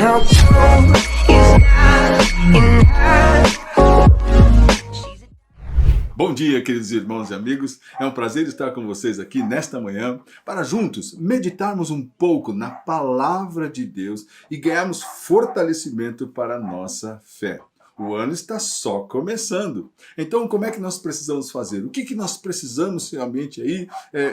how cold is not enough. Bom dia, queridos irmãos e amigos. É um prazer estar com vocês aqui nesta manhã para juntos meditarmos um pouco na palavra de Deus e ganharmos fortalecimento para a nossa fé. O ano está só começando. Então, como é que nós precisamos fazer? O que nós precisamos realmente aí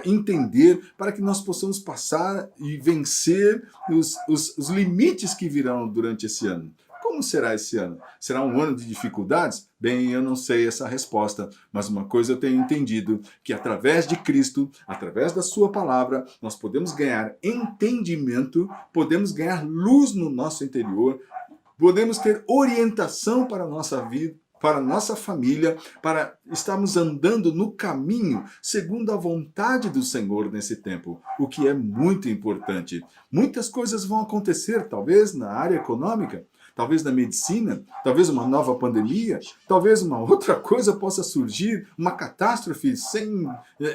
entender para que nós possamos passar e vencer os limites que virão durante esse ano? Como será esse ano? Será um ano de dificuldades? Bem, eu não sei essa resposta, mas uma coisa eu tenho entendido, que através de Cristo, através da sua palavra, nós podemos ganhar entendimento, podemos ganhar luz no nosso interior, podemos ter orientação para a nossa vida, para a nossa família, para estarmos andando no caminho segundo a vontade do Senhor nesse tempo, o que é muito importante. Muitas coisas vão acontecer, talvez na área econômica, talvez na medicina, talvez uma nova pandemia, talvez uma outra coisa possa surgir, uma catástrofe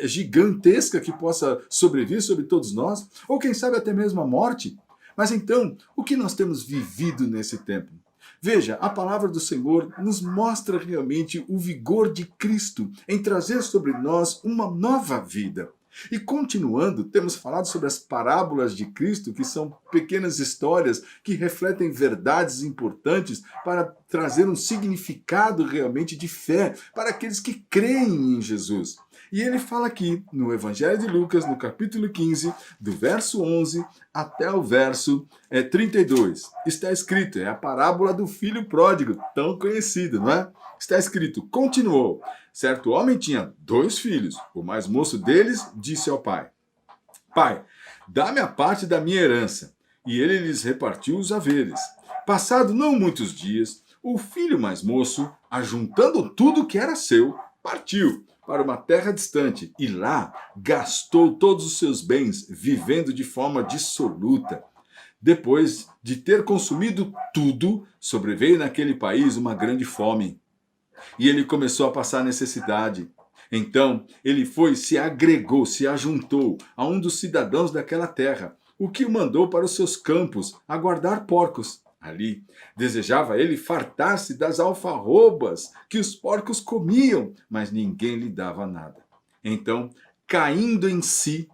gigantesca que possa sobrevir sobre todos nós, ou quem sabe até mesmo a morte. Mas então, o que nós temos vivido nesse tempo? Veja, a palavra do Senhor nos mostra realmente o vigor de Cristo em trazer sobre nós uma nova vida. E continuando, temos falado sobre as parábolas de Cristo, que são pequenas histórias que refletem verdades importantes para trazer um significado realmente de fé para aqueles que creem em Jesus. E ele fala aqui no Evangelho de Lucas, no capítulo 15, do verso 11 até o verso 32. Está escrito, é a parábola do filho pródigo, tão conhecida, não é? Está escrito, continuou, certo homem tinha 2 filhos. O mais moço deles disse ao pai, pai, dá-me a parte da minha herança. E ele lhes repartiu os haveres. Passado não muitos dias, o filho mais moço, ajuntando tudo que era seu, partiu para uma terra distante e lá gastou todos os seus bens, vivendo de forma dissoluta. Depois de ter consumido tudo, sobreveio naquele país uma grande fome. E ele começou a passar necessidade. Então ele foi, se agregou, se ajuntou a um dos cidadãos daquela terra, o que o mandou para os seus campos a guardar porcos. Ali, desejava ele fartar-se das alfarrobas que os porcos comiam, mas ninguém lhe dava nada. Então, caindo em si,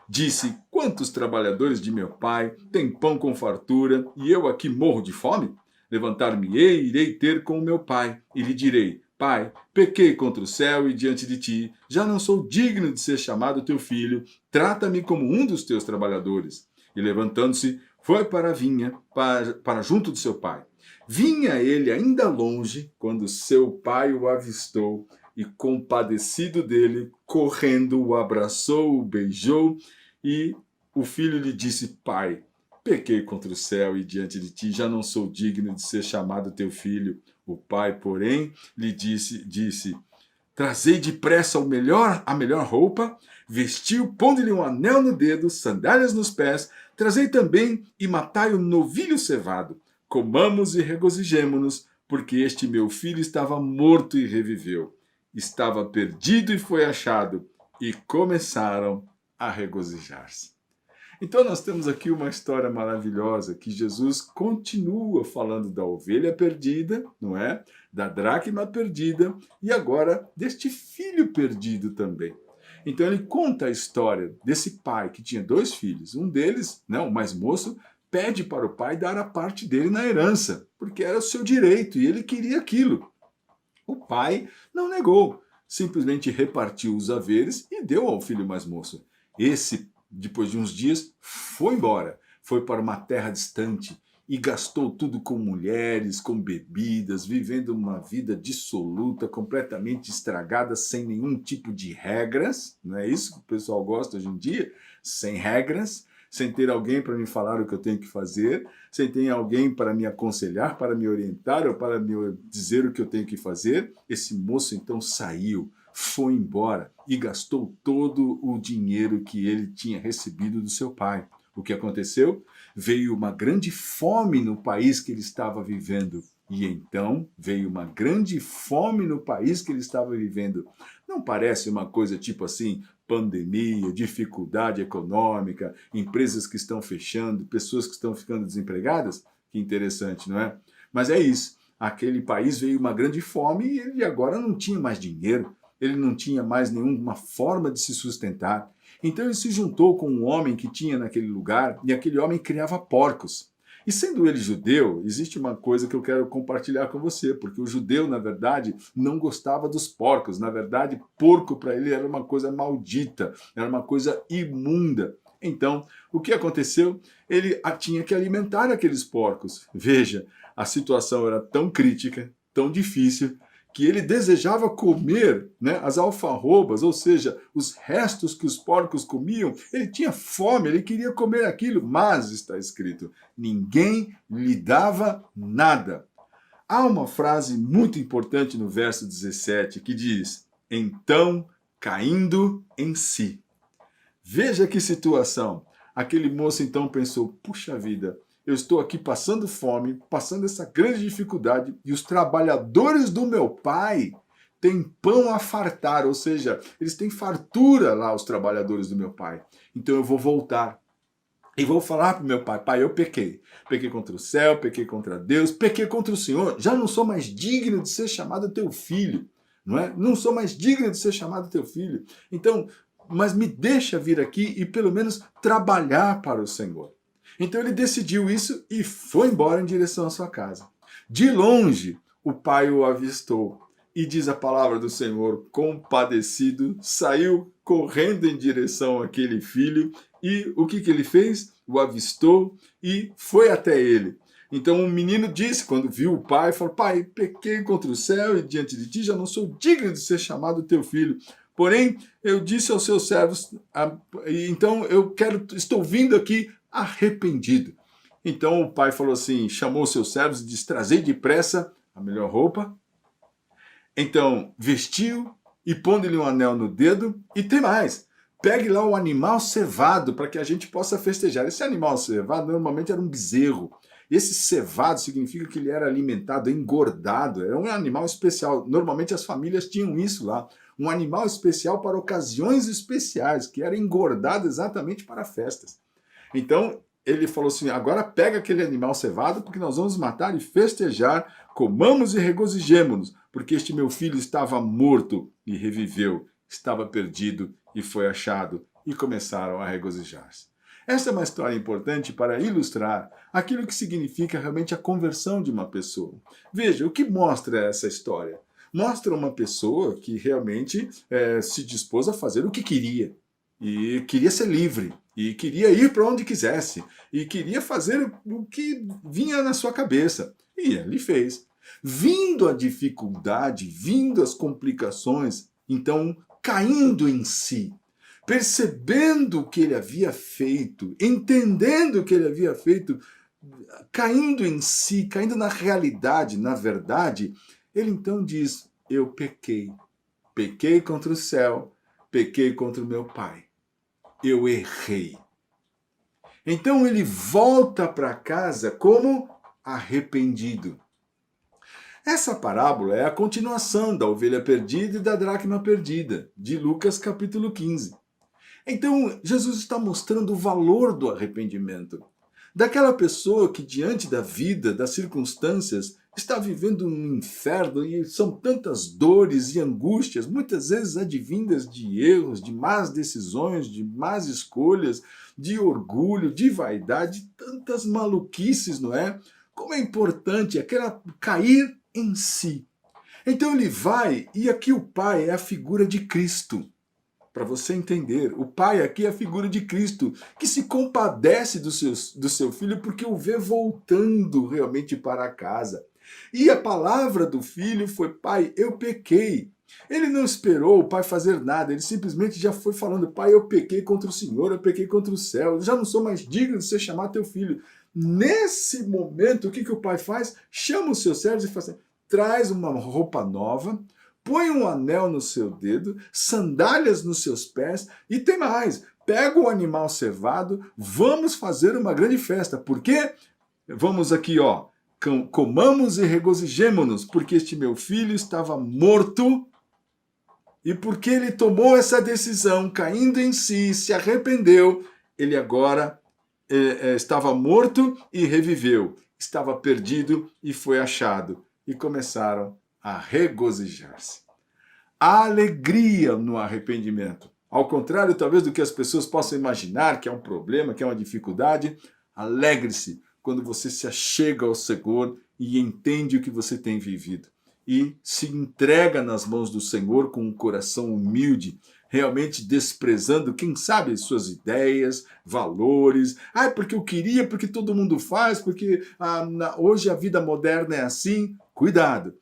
disse, quantos trabalhadores de meu pai têm pão com fartura e eu aqui morro de fome? Levantar-me-ei e irei ter com o meu pai e lhe direi, pai, pequei contra o céu e diante de ti, já não sou digno de ser chamado teu filho, trata-me como um dos teus trabalhadores. E levantando-se, foi para a vinha, para junto de seu pai. Vinha ele ainda longe, quando seu pai o avistou, e compadecido dele, correndo, o abraçou, o beijou, e o filho lhe disse, pai, pequei contra o céu e diante de ti, já não sou digno de ser chamado teu filho. O pai, porém, lhe disse, trazei depressa a melhor roupa, vestiu, pondo-lhe um anel no dedo, sandálias nos pés, trazei também e matai o novilho cevado. Comamos e regozijemo-nos, porque este meu filho estava morto e reviveu. Estava perdido e foi achado. E começaram a regozijar-se. Então nós temos aqui uma história maravilhosa que Jesus continua falando da ovelha perdida, não é? Da dracma perdida e agora deste filho perdido também. Então ele conta a história desse pai que tinha 2 filhos. Um deles, né, o mais moço, pede para o pai dar a parte dele na herança, porque era o seu direito e ele queria aquilo. O pai não negou, simplesmente repartiu os haveres e deu ao filho mais moço. Esse, depois de uns dias, foi embora, foi para uma terra distante e gastou tudo com mulheres, com bebidas, vivendo uma vida dissoluta, completamente estragada, sem nenhum tipo de regras. Não é isso que o pessoal gosta hoje em dia? Sem regras, sem ter alguém para me falar o que eu tenho que fazer, sem ter alguém para me aconselhar, para me orientar ou para me dizer o que eu tenho que fazer. Esse moço então saiu, foi embora e gastou todo o dinheiro que ele tinha recebido do seu pai. O que aconteceu? Veio uma grande fome no país que ele estava vivendo. E então veio uma grande fome no país que ele estava vivendo. Não parece uma coisa tipo assim, pandemia, dificuldade econômica, empresas que estão fechando, pessoas que estão ficando desempregadas? Que interessante, não é? Mas é isso. Aquele país veio uma grande fome e ele agora não tinha mais dinheiro, ele não tinha mais nenhuma forma de se sustentar. Então ele se juntou com um homem que tinha naquele lugar e aquele homem criava porcos. E sendo ele judeu, existe uma coisa que eu quero compartilhar com você, porque o judeu, na verdade, não gostava dos porcos. Na verdade, porco para ele era uma coisa maldita, era uma coisa imunda. Então, o que aconteceu? Ele tinha que alimentar aqueles porcos. Veja, a situação era tão crítica, tão difícil, que ele desejava comer, né, as alfarrobas, ou seja, os restos que os porcos comiam. Ele tinha fome, ele queria comer aquilo, mas está escrito, ninguém lhe dava nada. Há uma frase muito importante no verso 17 que diz, então caindo em si. Veja que situação. Aquele moço então pensou, puxa vida, eu estou aqui passando fome, passando essa grande dificuldade, e os trabalhadores do meu pai têm pão a fartar, ou seja, eles têm fartura lá, os trabalhadores do meu pai. Então eu vou voltar e vou falar para o meu pai, pai, eu pequei. Pequei contra o céu, pequei contra Deus, pequei contra o Senhor, já não sou mais digno de ser chamado teu filho, não é? Não sou mais digno de ser chamado teu filho. Então, mas me deixa vir aqui e pelo menos trabalhar para o Senhor. Então ele decidiu isso e foi embora em direção à sua casa. De longe, o pai o avistou. E diz a palavra do Senhor, compadecido, saiu correndo em direção àquele filho. E o que ele fez? O avistou e foi até ele. Então o menino disse, quando viu o pai, falou, pai, pequei contra o céu e diante de ti já não sou digno de ser chamado teu filho. Porém, eu disse aos seus servos, então estou vindo aqui arrependido. Então o pai falou assim, chamou os seus servos e disse, trazei depressa a melhor roupa. Então vestiu e pondo-lhe um anel no dedo e tem mais. Pegue lá o animal cevado para que a gente possa festejar. Esse animal cevado normalmente era um bezerro. Esse cevado significa que ele era alimentado, engordado. Era um animal especial. Normalmente as famílias tinham isso lá. Um animal especial para ocasiões especiais, que era engordado exatamente para festas. Então, ele falou assim, agora pega aquele animal cevado, porque nós vamos matar e festejar, comamos e regozijemo-nos, porque este meu filho estava morto e reviveu, estava perdido e foi achado, e começaram a regozijar-se. Essa é uma história importante para ilustrar aquilo que significa realmente a conversão de uma pessoa. Veja, o que mostra essa história? Mostra uma pessoa que realmente se dispôs a fazer o que queria. E queria ser livre. E queria ir para onde quisesse. E queria fazer o que vinha na sua cabeça. E ele fez. Vindo a dificuldade, vindo as complicações, então caindo em si. Percebendo o que ele havia feito, entendendo o que ele havia feito, caindo em si, caindo na realidade, na verdade, ele então diz, eu pequei. Pequei contra o céu, pequei contra o meu pai. Eu errei. Então ele volta para casa como arrependido. Essa parábola é a continuação da ovelha perdida e da dracma perdida, de Lucas capítulo 15. Então, Jesus está mostrando o valor do arrependimento. Daquela pessoa que, diante da vida, das circunstâncias, está vivendo um inferno e são tantas dores e angústias, muitas vezes advindas de erros, de más decisões, de más escolhas, de orgulho, de vaidade, tantas maluquices, não é? Como é importante aquela cair em si. Então ele vai, e aqui o pai é a figura de Cristo. Para você entender, o pai aqui é a figura de Cristo, que se compadece do seu filho porque o vê voltando realmente para casa. E a palavra do filho foi, pai, eu pequei. Ele não esperou o pai fazer nada, ele simplesmente já foi falando, pai, eu pequei contra o Senhor, eu pequei contra o céu, eu já não sou mais digno de ser chamado teu filho. Nesse momento, o que o pai faz? Chama os seus servos e fala assim, traz uma roupa nova, põe um anel no seu dedo, sandálias nos seus pés e tem mais. Pega o animal cevado, vamos fazer uma grande festa. Por quê? Vamos aqui, ó. Comamos e regozijemo-nos, porque este meu filho estava morto E porque ele tomou essa decisão, caindo em si, se arrependeu, ele agora estava morto e reviveu, estava perdido e foi achado. E começaram a regozijar-se. Há alegria no arrependimento. Ao contrário, talvez, do que as pessoas possam imaginar, que é um problema, que é uma dificuldade, alegre-se quando você se achega ao Senhor e entende o que você tem vivido. E se entrega nas mãos do Senhor com um coração humilde, realmente desprezando, quem sabe, suas ideias, valores. Ah, porque eu queria, porque todo mundo faz, porque hoje a vida moderna é assim. Cuidado,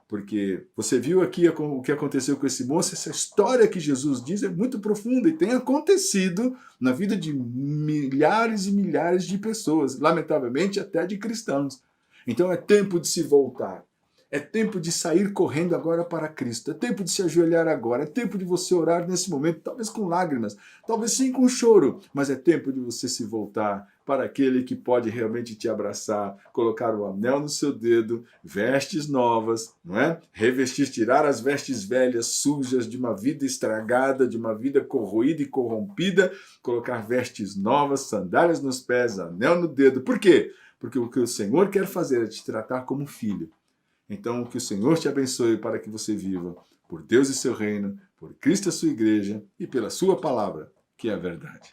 porque você viu aqui o que aconteceu com esse moço, essa história que Jesus diz é muito profunda e tem acontecido na vida de milhares e milhares de pessoas, lamentavelmente até de cristãos. Então é tempo de se voltar. É tempo de sair correndo agora para Cristo. É tempo de se ajoelhar agora. É tempo de você orar nesse momento, talvez com lágrimas, talvez sim com choro, mas é tempo de você se voltar para aquele que pode realmente te abraçar, colocar o anel no seu dedo, vestes novas, não é? Revestir, tirar as vestes velhas, sujas de uma vida estragada, de uma vida corroída e corrompida, colocar vestes novas, sandálias nos pés, anel no dedo. Por quê? Porque o que o Senhor quer fazer é te tratar como filho. Então, que o Senhor te abençoe para que você viva por Deus e seu reino, por Cristo e a sua igreja e pela sua palavra, que é a verdade.